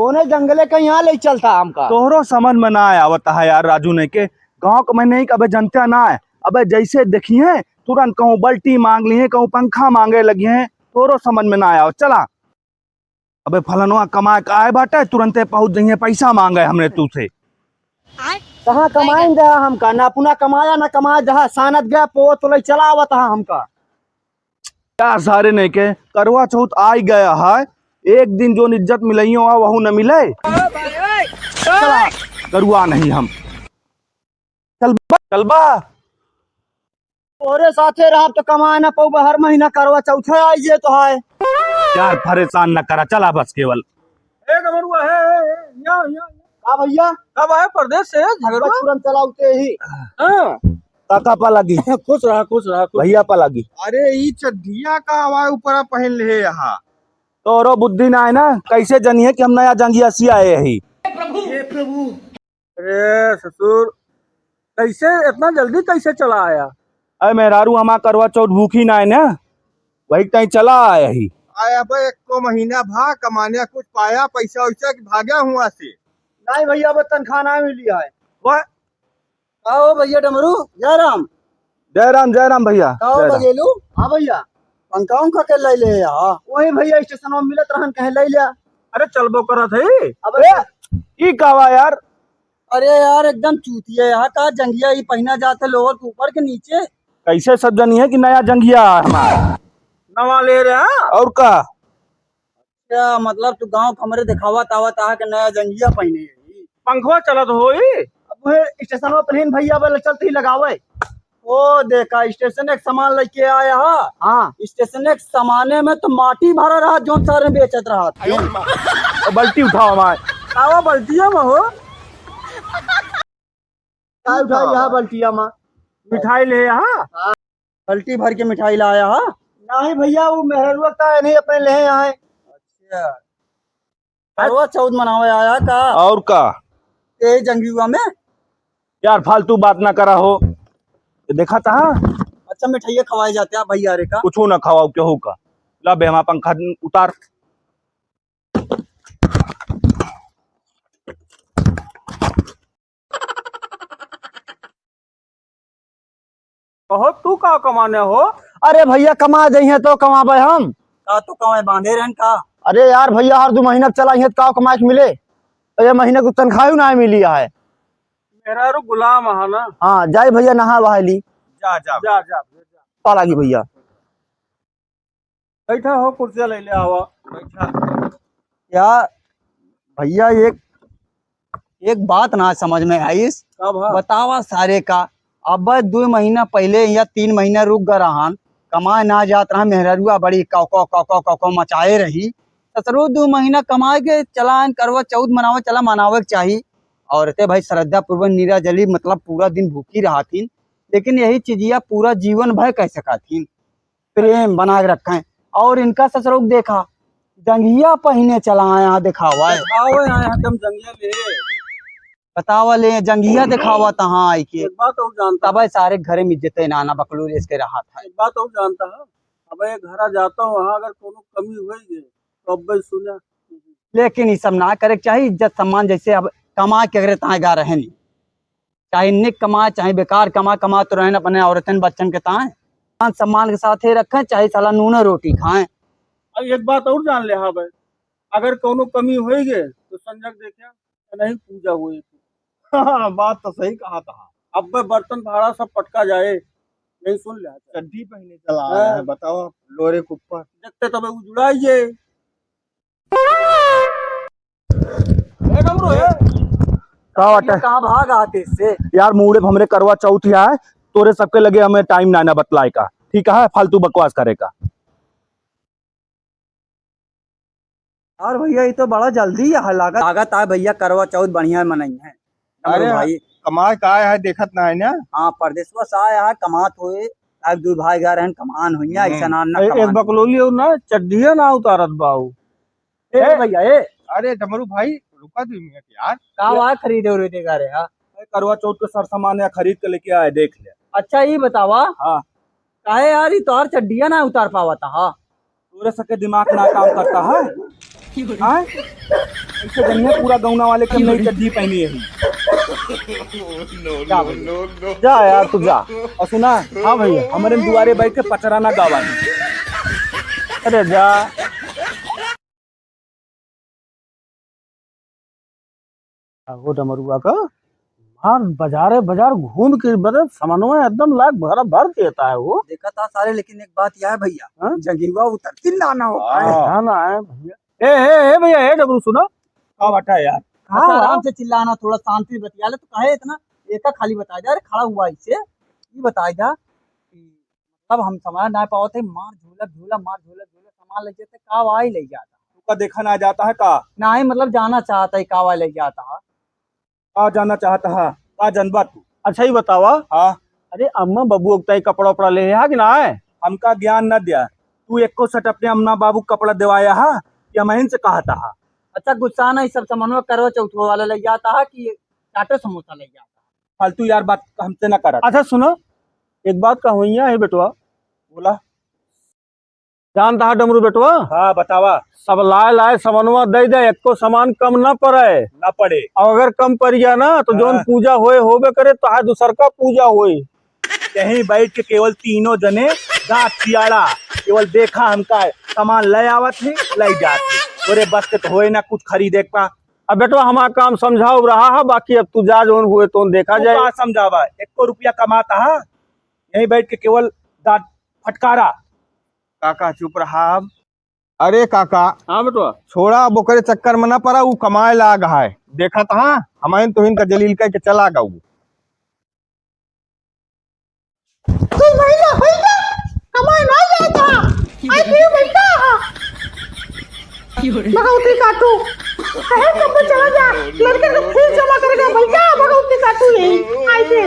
कोने जंगले का यहाँ ले चलता हमका। तोहरो समझ में ना आवता है यार राजू ने के गाँव का मैं नहीं अबे जनता ना है। अबे जैसे देखिए तुरंत कहूँ बल्टी मांग ली है, कहूँ पंखा मांगे लगी है, तोहरो समझ में ना आया। चला अबे फलनवा कमाए का आए बाटे तुरंते पहुंच जाइए, पैसा मांगे हमने तुझसे। कहाँ कमाएं दे हमका, ना अपना कमाया ना कमाया, जहाँ सानत गया पो तो ले चला आवत हमका। यार सारे नहीं के करवा चौथ आ ही गया है, एक दिन जो इज्जत मिलई हो वह न मिले। चला करुआ नहीं हम। चल बा तोरे साथे रहा तो कमाए ना पो, हर महीना करवा चौथे आइए तो है। यार परेशान न करा, चला बस केवल। भैया कब आए परदेश से झगड़वा? तुरंत चलाउते ही। हाँ। काका पा लगी खुश रहा खुश रहा। भैया पा लगी। अरे ई चड्ढिया का हवा ऊपर पहन ले यहाँ। तोरो बुद्धि ना है ना, कैसे जनिए कि हम नया जंगिया सी आए ही। प्रभु अरे ससुर कैसे इतना जल्दी कैसे चला आया? अरे मेहरारू हमा करवा चौथ भूखी ना है ना, वही कहीं चला आया ही। आया भाई एक को महीना भा कमाने कुछ पाया पैसा वैसा कि भाग्या हुआ से। नहीं भैया अब तनख्वाह ना मिली है। वह आओ भैया डमरू जय राम। जय राम भैया। आओ जय राम। बगेलू। हाँ भैया पंखा उनका के ले ले यार, वही भैया स्टेशन में मिलत रहन कहे ले लिया। अरे चलबो करा थे। अब ई कहवा यार। अरे यार एकदम चूतिया यहाँ का जंगिया ही पहना जाते लोअर के ऊपर के नीचे। कैसे सब जनिए कि नया जंगिया हमारा नवा ले रहे हैं। और का क्या मतलब तू गांव कमरे दिखावा तावा ताहा के नया जंगिया पहने है। पंखवा चलत होई। अब वह स्टेशन में प्लेन भैया वाले चलते ही लगावे। ओ देखा स्टेशन एक सामान लेके आया हा। हाँ स्टेशन एक सामाने में तो माटी भरा रहा जो सारे बेचत रहा था। बल्टी उठाओ हमारे। कावा बल्टिया में हो। क्या उठाई यहाँ बल्टिया में? मिठाई ले यहाँ। बल्टी भर के मिठाई लाया हा। नहीं भैया वो मेहरुआ का नहीं अपने ले यहाँ। अच्छा करवा चौथ मनावे आया का? और का ये जंगिया में। यार फालतू बात ना करा हो, देखा था। अच्छा मिठाइया खवाए जाते हैं भैया रे का? कुछ ना खवाओ केहू का। ला बे हमारा पंखा उतार। कहो तू का कमाने हो? अरे भैया कमा दे तो कमाबे हम का, तो कमाए बांधे रहन का। अरे यार भैया हर 2 महीना चला है का कमाए के मिले, तो ये महीने को तनख्वाह ना मिली है। मेरा रू गुलाम है ना। हाँ जाए भैया नहा बहाली। जा जा जा जा, जा। पा लागी भैया। बैठा हो कुर्सिया ले ले आवा बैठा। यार भैया एक बात ना समझ में आई। कब बतावा सारे का अब 2 महीना पहले या 3 महीना रुक गए रहन, कमाए ना जात रहा, मेहरुआ बड़ी कौ मचाए रही। ससुरो 2 महीना कमाए के चला करवा चौथ मनावे चला मनावे के चाहिए। औरतें भाई श्रद्धा पूर्वक नीरा जली मतलब पूरा दिन भूखी रहा थी, लेकिन यही चीजिया पूरा जीवन भर कह सका थी, प्रेम बना के रखे। और इनका ससुरों देखा जंगिया पहने चला आया दिखावा है। हम जंगिया ले बतावा ले जंगिया दिखावा तहाँ आई के। एक बात और जानता तब सारे घरे में इज्जत नाना बकलूर इसके रहा था। एक बात और जानता है। अब ये घर जाता हूँ वहाँ अगर कोनो कमी हुई है तो अब भाई सुना। लेकिन ये सब ना करे चाहिए, इज्जत सम्मान जैसे अब कमा के अगर तहाँ गा रहे नहीं, चाहे निक कमाए चाहे बेकार कमा तो रहे अपने औरतन बच्चन के ताए मान सम्मान के साथ ही रखें, चाहे साला नून रोटी खाएं। अब एक बात और जान ले हाँ भाई, अगर कोनो कमी होई गे तो संजक देखा नहीं पूजा हुई। हाँ, बात तो सही कहा था। अब भाई बर्तन भाड़ा सब पटका जाए नहीं सुन ले। चड्डी पहने चला आया है, बताओ लोरे के ऊपर देखते तब उजुड़ाइए। कहाँ भाग आते इससे यार मूड़े हमरे करवा चौथ है, तोरे सबके लगे हमें टाइम ना बतलाए का, ठीक है फालतू बकवास करे का। यार भैया ये तो बड़ा जल्दी है लागत है भैया, करवा चौथ बढ़िया मनाई है। अरे भाई कमाए का है देखत ना है ना। हाँ परदेशवा से आया है कमात हुए, एक 2 भाई घर रहन कमान हुई ऐसा ना एक बकलोली हो ना चड्ढिया ना उतारत बाऊ। भैया ए अरे डमरू भाई रुका 2 मिनट यार। का खरीदे उरीदे गा रहे? करवा चौथ के सर सामान खरीद के लेके आए, देख ले। अच्छा ये बतावा हाँ काहे यार ये तोहर चड्डिया ना उतार पावा था? तोरे सबके दिमाग ना काम करता है। आए ऐसे जनिए पूरा गौना वाले के नई चड्डी पहनी है जा भैया। जा यार तू जा। और सुना, हाँ भैया, हमारे दुआरे बैठ के पचराना गावा। अरे जा। वो डमरुआ का हाँ बाजार घूम के बड़े सामानों एकदम लाख भर भर देता है वो। देखा था सारे, लेकिन एक बात यह है भैया, हाँ? जगीवा उतरती लाना होता है। हाँ ना है भैया। ए भैया, ए डमरू सुनो। हाँ बता यार। अच्छा, आराम से चिल्लाना, थोड़ा शांति से बतिया ले। तो कहे इतना एक खाली बता जा, अरे खड़ा हुआ इससे ये बता जा कि तब हम समझ ना पाओ थे, मार झूला सामान ले जाते, कावा ही ले जाता तुका देखा ना जाता है का? ना ही, मतलब जाना चाहता है, कावा ले जाता है। का जाना चाहता है का जनबा तू? अच्छा ही बतावा। हाँ अरे अम्मा बाबू उगता ही कपड़ा उपड़ा ले है कि ना है? हमका ज्ञान न दिया तू, एक को सट अपने अम्मा बाबू कपड़ा दिवाया है या मैं से कहता है? अच्छा, गुस्सा नहीं, सब सामान करवा चौथ वाला ले जाता है कि चाटे समोसा ले जाता है? फालतू यार बात हमसे न कर। अच्छा सुनो, एक बात कहूँ है बेटवा। बोला। जानता है डमरू बेटवा, हाँ बतावा। सब लाए सामानवा दे दे, एक को सामान कम न पड़े। न पड़े। और अगर कम पड़ गया ना तो जोन हाँ। पूजा होबे करे तो है दूसर का पूजा होए। यहीं बैठ के केवल तीनों जने गाँठ सियाड़ा केवल देखा हमका सामान ले आवत है ले जाते, तोरे बस के तो होए ना कुछ खरीदे का। अब बेटवा हमारा काम समझाओ रहा है, बाकी अब तू जा जोन हुए तो देखा तू जाए। का समझावा, 1 रुपया कमाता है यहीं बैठ के केवल दांत फटकारा। काका चुप रहा अब। अरे काका हाँ बेटवा। छोड़ा बोकरे चक्कर में ना पड़ा, वो कमाए लाग है। देखा था हमारे तुहिन का जलील कह के चला गऊ। भगवती काटू कहे कब चला जा, लड़के को फिर जमा करेगा भैया। भगवती काटू यही आई थे।